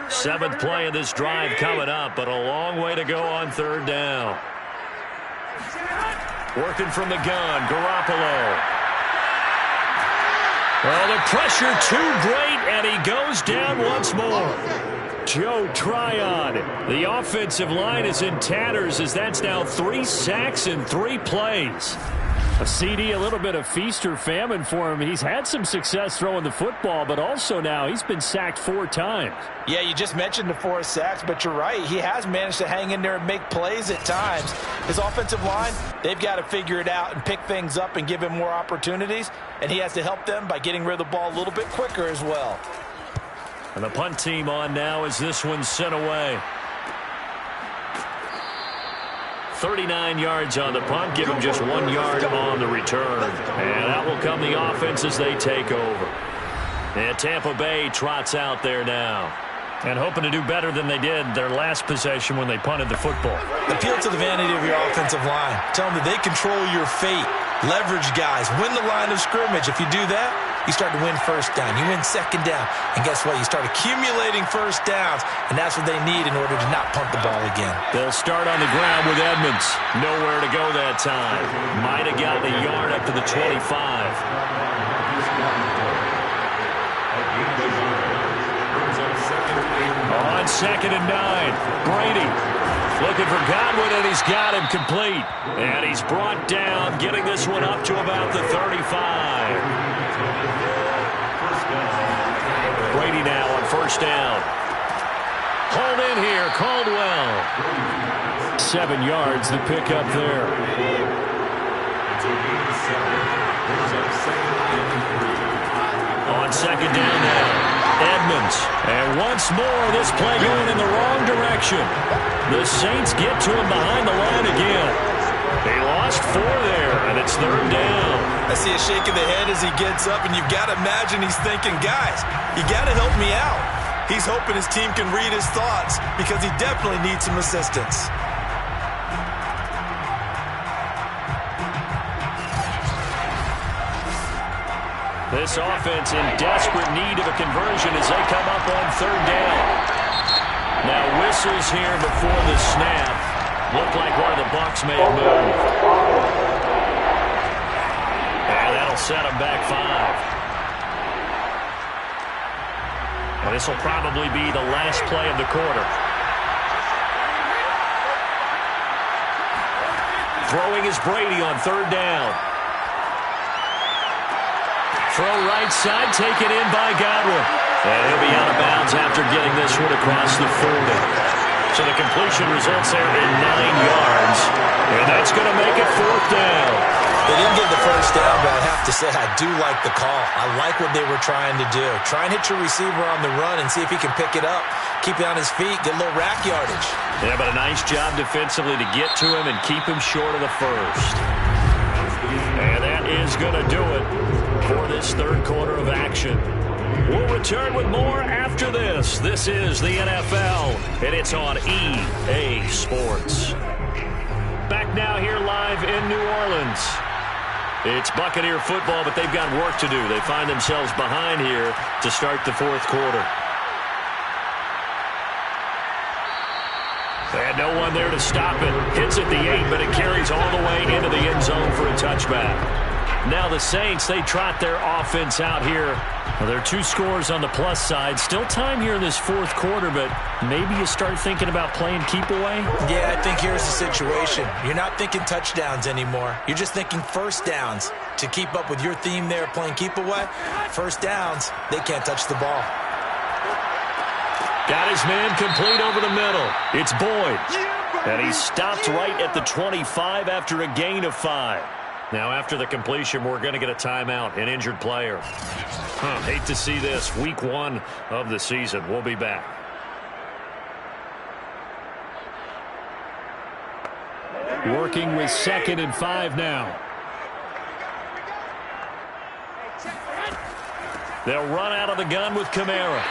Seventh play of this drive coming up, but a long way to go on 3rd down. Working from the gun, Garoppolo. Well, the pressure too great, and he goes down once more. Joe Tryon. The offensive line is in tatters as that's now 3 sacks in 3 plays. A CD, a little bit of feast or famine for him. He's had some success throwing the football, but also now he's been sacked 4 times. Yeah, you just mentioned the 4 sacks, but you're right. He has managed to hang in there and make plays at times. His offensive line, they've got to figure it out and pick things up and give him more opportunities, and he has to help them by getting rid of the ball a little bit quicker as well. And the punt team on now as this one's sent away. 39 yards on the punt, give him just 1 yard on the return. And out will come the offense as they take over. And Tampa Bay trots out there now. And hoping to do better than they did their last possession when they punted the football. Appeal to the vanity of your offensive line. Tell them that they control your fate. Leverage guys. Win the line of scrimmage. If you do that, you start to win first down. You win second down. And guess what? You start accumulating first downs. And that's what they need in order to not punt the ball again. They'll start on the ground with Edmonds. Nowhere to go that time. Might have gotten a yard up to the 25. On 2nd and 9, Brady looking for Godwin, and he's got him complete. And he's brought down, getting this one up to about the 35. Brady now on 1st down. Hauled in here, Caldwell. 7 yards, the pickup there. On 2nd down now. Edmonds. And once more, this play going in the wrong direction. The Saints get to him behind the line again. They lost 4 there, and it's 3rd down. I see a shake of the head as he gets up, and you've got to imagine he's thinking, guys, you got to help me out. He's hoping his team can read his thoughts because he definitely needs some assistance. This offense in desperate need of a conversion as they come up on 3rd down. Now whistles here before the snap. Looked like one of the Bucs may have moved. And that'll set them back 5. And this will probably be the last play of the quarter. Throwing is Brady on 3rd down. Throw right side, taken in by Godwin. And he'll be out of bounds after getting this one across the 40. So the completion results there in 9 yards. And that's going to make it 4th down. They didn't get the 1st down, but I have to say I do like the call. I like what they were trying to do. Try and hit your receiver on the run and see if he can pick it up. Keep it on his feet, get a little rack yardage. Yeah, but a nice job defensively to get to him and keep him short of the 1st. And that is going to do it for this 3rd quarter of action. We'll return with more after this. This is the NFL, and it's on EA Sports. Back now here live in New Orleans. It's Buccaneer football, but they've got work to do. They find themselves behind here to start the 4th quarter. And no one there to stop it. Hits at the 8, but it carries all the way into the end zone for a touchback. Now the Saints, they trot their offense out here. Well, there are 2 scores on the plus side. Still time here in this 4th quarter, but maybe you start thinking about playing keep away? Yeah, I think here's the situation. You're not thinking touchdowns anymore. You're just thinking 1st downs. To keep up with your theme there, playing keep away, 1st downs, they can't touch the ball. Got his man complete over the middle. It's Boyd. And he stopped right at the 25 after a gain of 5. Now, after the completion, we're going to get a timeout, an injured player. Hate to see this. Week 1 of the season. We'll be back. Working with 2nd and 5 now. They'll run out of the gun with Kamara.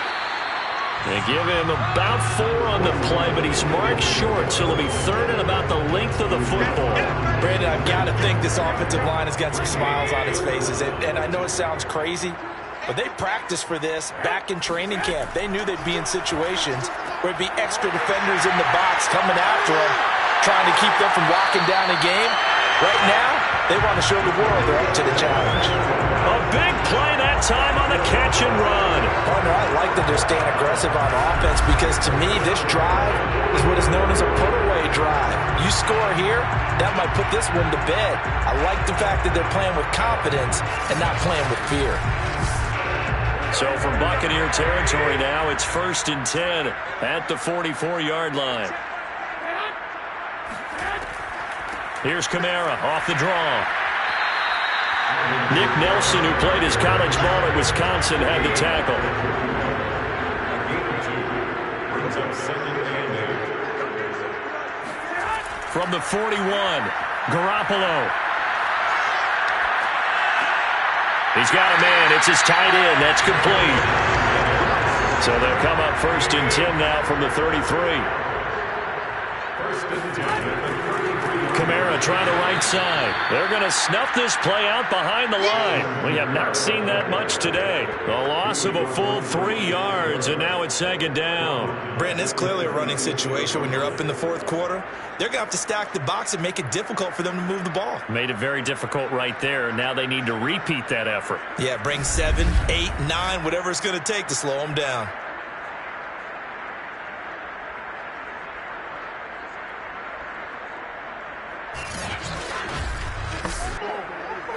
They give him about 4 on the play, but he's marked short, so it'll be 3rd and about the length of the football. Brandon, I've got to think this offensive line has got some smiles on its faces, and I know it sounds crazy, but they practiced for this back in training camp. They knew they'd be in situations where it'd be extra defenders in the box coming after them, trying to keep them from locking down a game. Right now, they want to show the world they're up to the challenge. A big play that time on the catch and run. Partner, I like the they're staying aggressive on offense because, to me, this drive is what is known as a put-away drive. You score here, that might put this one to bed. I like the fact that they're playing with confidence and not playing with fear. So from Buccaneer territory now, it's 1st and 10 at the 44-yard line. Here's Kamara off the draw. Nick Nelson, who played his college ball at Wisconsin, had the tackle. From the 41, Garoppolo. He's got a man. It's his tight end. That's complete. So they'll come up 1st and 10 now from the 33. Kamara trying to right side. They're going to snuff this play out behind the line. We have not seen that much today. The loss of a full 3 yards, and now it's 2nd down. Brenton, it's clearly a running situation when you're up in the 4th quarter. They're going to have to stack the box and make it difficult for them to move the ball. Made it very difficult right there. Now they need to repeat that effort. Yeah, bring 7, 8, 9, whatever it's going to take to slow them down.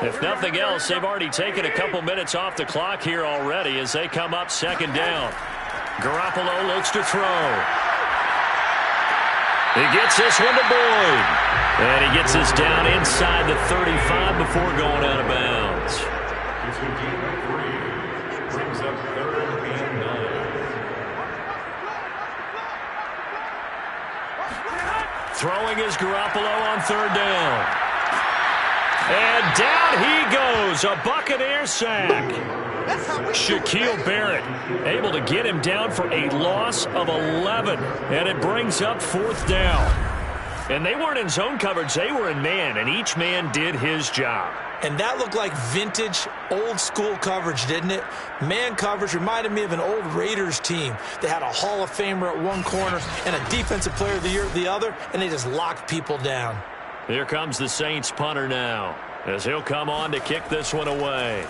If nothing else, they've already taken a couple minutes off the clock here already as they come up 2nd down. Garoppolo looks to throw. He gets this one to Boyd. And he gets this down inside the 35 before going out of bounds. It's a gain of 3. Brings up 3rd and 9. Throwing is Garoppolo on 3rd down. And down he goes, a Buccaneer sack. Shaquille Barrett able to get him down for a loss of 11. And it brings up 4th down. And they weren't in zone coverage, they were in man, and each man did his job. And that looked like vintage, old-school coverage, didn't it? Man coverage reminded me of an old Raiders team. They had a Hall of Famer at one corner and a Defensive Player of the Year at the other, and they just locked people down. Here comes the Saints punter now, as he'll come on to kick this one away.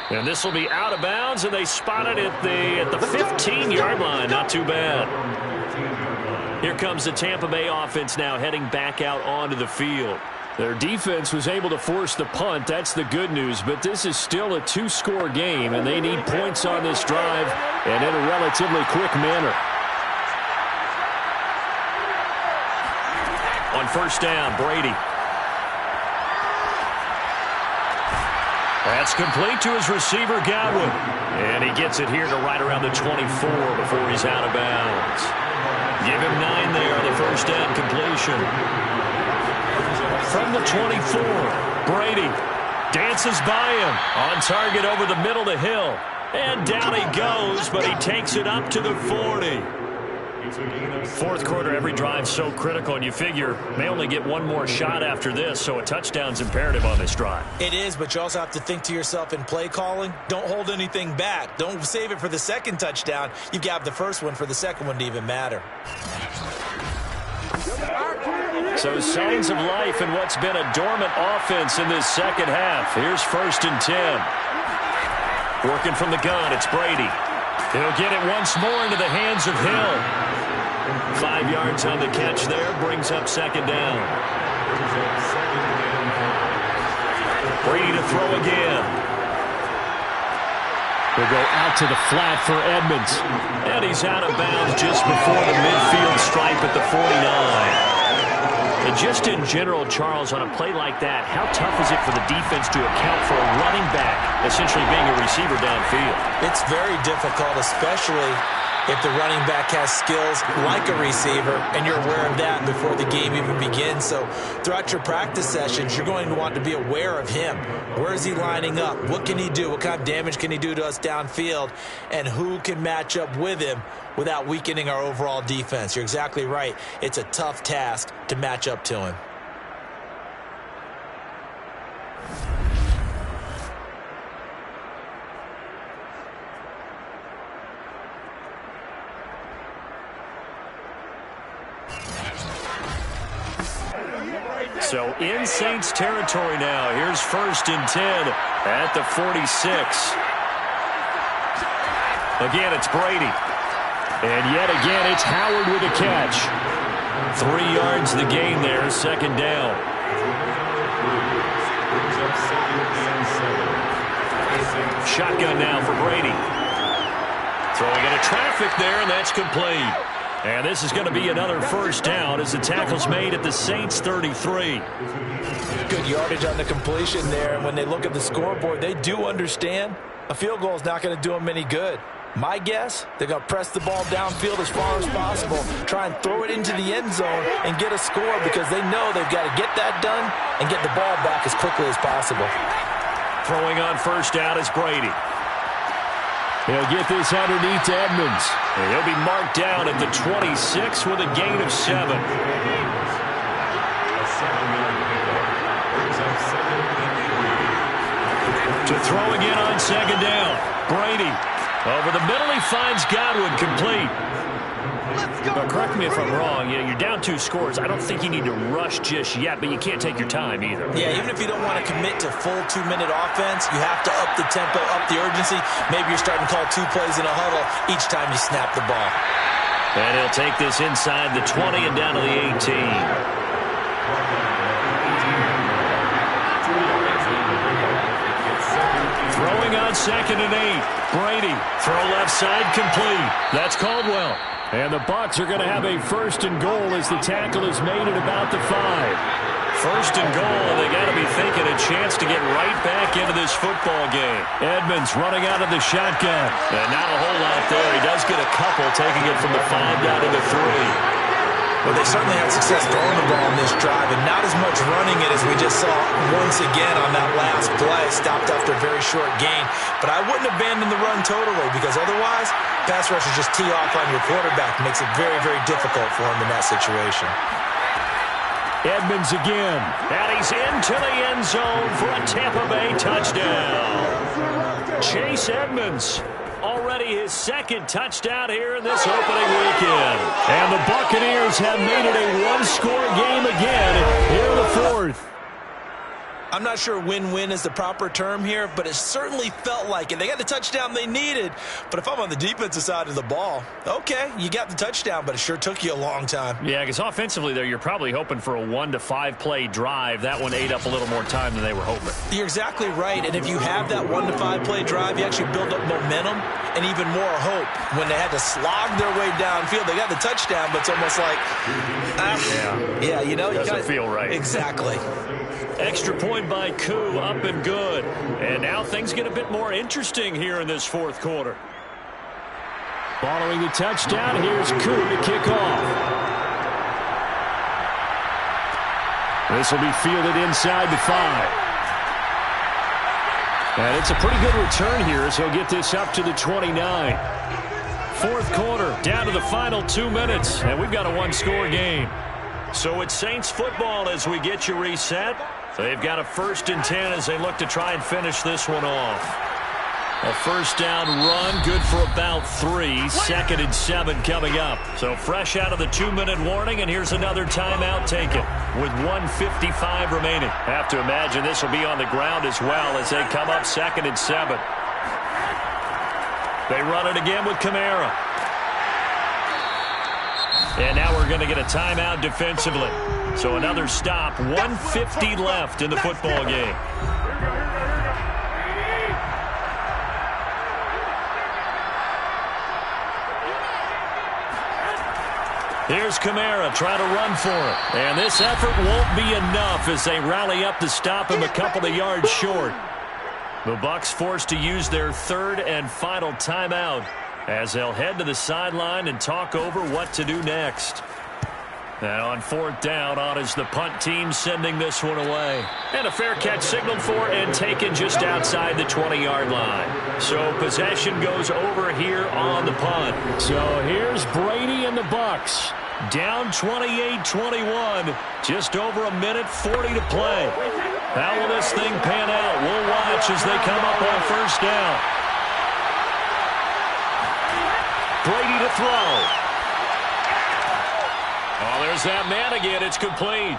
And this will be out of bounds, and they spot it at the 15-yard line. Not too bad. Here comes the Tampa Bay offense now heading back out onto the field. Their defense was able to force the punt. That's the good news. But this is still a 2-score game, and they need points on this drive and in a relatively quick manner. On 1st down, Brady. That's complete to his receiver, Godwin. And he gets it here to right around the 24 before he's out of bounds. Give him 9 there on the 1st down completion. From the 24, Brady dances by him. On target over the middle to Hill. And down he goes, but he takes it up to the 40. 4th quarter, every drive so critical, and you figure may only get one more shot after this, so a touchdown's imperative on this drive. It is, but you also have to think to yourself in play calling, don't hold anything back. Don't save it for the 2nd touchdown. You've got the 1st one for the 2nd one to even matter. So signs of life in what's been a dormant offense in this 2nd half. Here's 1st and 10. Working from the gun, it's Brady. He'll get it once more into the hands of Hill. 5 yards on the catch there, brings up 2nd down. Brady to throw again. He'll go out to the flat for Edmonds. And he's out of bounds just before the midfield stripe at the 49. And just in general, Charles, on a play like that, how tough is it for the defense to account for a running back essentially being a receiver downfield? It's very difficult, especially if the running back has skills like a receiver, and you're aware of that before the game even begins. So throughout your practice sessions, you're going to want to be aware of him. Where is he lining up? What can he do? What kind of damage can he do to us downfield? And who can match up with him without weakening our overall defense? You're exactly right. It's a tough task to match up to him. So in Saints territory now. Here's 1st and 10 at the 46. Again, it's Brady. And yet again, it's Howard with a catch. 3 yards the gain there, second down. Shotgun now for Brady. Throwing into traffic there, and that's complete. And this is going to be another first down as the tackle's made at the Saints 33. Good yardage on the completion there. And when they look at the scoreboard, they do understand a field goal is not going to do them any good. My guess, they're going to press the ball downfield as far as possible, try and throw it into the end zone and get a score because they know they've got to get that done and get the ball back as quickly as possible. Throwing on first down is Brady. He'll get this underneath to Edmonds. And he'll be marked down at the 26 with a gain of 7. To throw again on second down. Brady. Over the middle, he finds Godwin complete. Now, correct me if I'm wrong. You know, you're down 2 scores. I don't think you need to rush just yet, but you can't take your time either. Yeah, even if you don't want to commit to full 2-minute offense, you have to up the tempo, up the urgency. Maybe you're starting to call 2 plays in a huddle each time you snap the ball. And he'll take this inside the 20 and down to the 18. Throwing on second and 8. Brady, throw left side, complete. That's Caldwell. And the Bucs are going to have a first and goal as the tackle is made at about the 5. First and goal, and they got to be thinking a chance to get right back into this football game. Edmonds running out of the shotgun. And not a whole lot there. He does get a couple, taking it from the 5 down to the 3. Well, they certainly had success throwing the ball in this drive, and not as much running it as we just saw once again on that last play. Stopped after a very short gain. But I wouldn't abandon the run totally, because otherwise, pass rushers just tee off on your quarterback. It makes it very, very difficult for him in that situation. Edmonds again. And he's into the end zone for a Tampa Bay touchdown. Chase Edmonds. Already his second touchdown here in this opening weekend. And the Buccaneers have made it a 1-score game again here in the 4th. I'm not sure win-win is the proper term here, but it certainly felt like it. They got the touchdown they needed, but if I'm on the defensive side of the ball, okay, you got the touchdown, but it sure took you a long time. Yeah, because offensively there, you're probably hoping for a 1 to 5 play drive. That one ate up a little more time than they were hoping. You're exactly right, and if you have that 1 to 5 play drive, you actually build up momentum and even more hope. When they had to slog their way downfield, they got the touchdown, but it's almost like, yeah, you know, doesn't feel right. Exactly. Extra point by Koo, up and good. And now things get a bit more interesting here in this 4th quarter. Following the touchdown, here's Koo to kick off. This will be fielded inside the 5. And it's a pretty good return here as he'll get this up to the 29. 4th quarter, down to the final 2 minutes, and we've got a 1-score game. So it's Saints football as we get you reset. They've got a 1st and 10 as they look to try and finish this one off. A first down run, good for about 3. 2nd and 7 coming up. So fresh out of the 2-minute warning, and here's another timeout taken with 1:55 remaining. Have to imagine this will be on the ground as well as they come up 2nd and 7. They run it again with Kamara. And now we're going to get a timeout defensively. So another stop, 1:50 left in the football game. Here's Kamara trying to run for it. And this effort won't be enough as they rally up to stop him a couple of yards short. The Bucs forced to use their 3rd and final timeout as they'll head to the sideline and talk over what to do next. And on 4th down, on is the punt team sending this one away. And a fair catch signaled for and taken just outside the 20-yard line. So possession goes over here on the punt. So here's Brady and the Bucs. Down 28-21. Just over a minute 40 to play. How will this thing pan out? We'll watch as they come up on 1st down. Brady to throw. Oh, there's that man again. It's complete.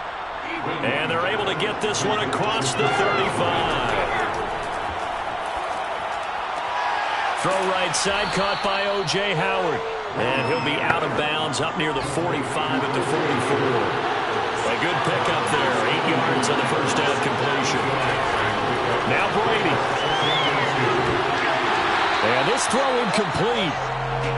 And they're able to get this one across the 35. Throw right side, caught by O.J. Howard. And he'll be out of bounds up near the 45 at the 44. A good pickup there, 8 yards on the first down completion. Now Brady. And this throw incomplete.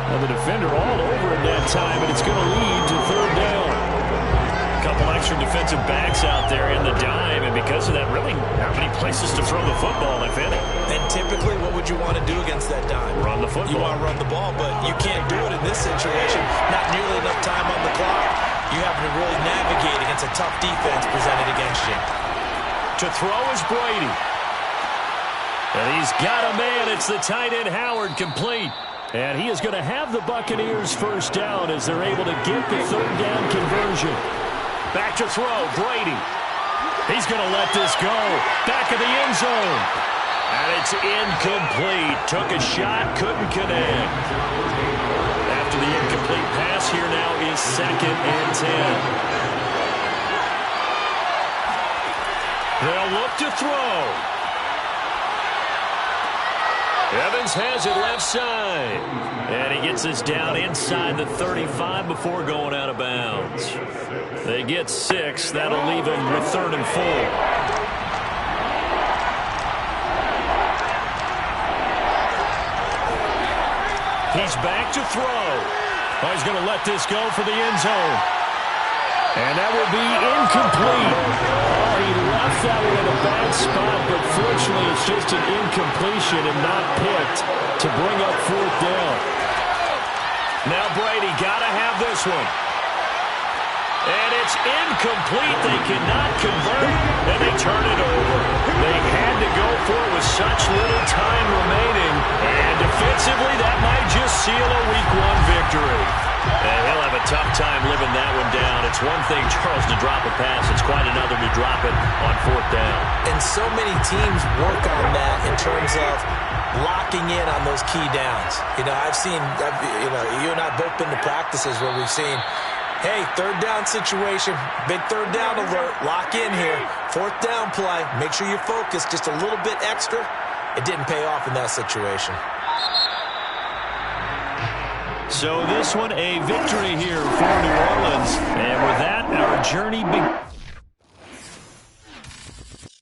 Well, the defender all over it that time, and it's going to lead to third down. A couple extra defensive backs out there in the dime, and because of that, really not many places to throw the football, if any. And typically, what would you want to do against that dime? Run the football. You want to run the ball, but you can't do it in this situation. Not nearly enough time on the clock. You have to really navigate against a tough defense presented against you. To throw is Brady. And he's got a man. It's the tight end Howard, complete. And he is going to have the Buccaneers first down as they're able to get the third down conversion. Back to throw, Brady. He's going to let this go. Back of the end zone. And it's incomplete. Took a shot, couldn't connect. After the incomplete pass, here now is 2nd and 10. They'll look to throw. Evans has it left side. And he gets this down inside the 35 before going out of bounds. They get 6. That'll leave them with 3rd and 4. He's back to throw. Oh, he's going to let this go for the end zone. And that will be incomplete. Oh, he left that one in a bad spot, but fortunately it's just an incompletion and not picked to bring up 4th down. Now Brady got to have this one. And it's incomplete. They cannot convert, and they turn it over. They had to go for it with such little time remaining, and defensively that might just seal a Week 1 victory. And he'll have a tough time living that one down. It's one thing, Charles, to drop a pass. It's quite another to drop it on 4th down. And so many teams work on that in terms of locking in on those key downs. You know, you and I have both been to practices where we've seen, hey, 3rd down situation, big 3rd down alert, lock in here. 4th down play, make sure you're focused just a little bit extra. It didn't pay off in that situation. So this one, a victory here for New Orleans. And with that, our journey begins.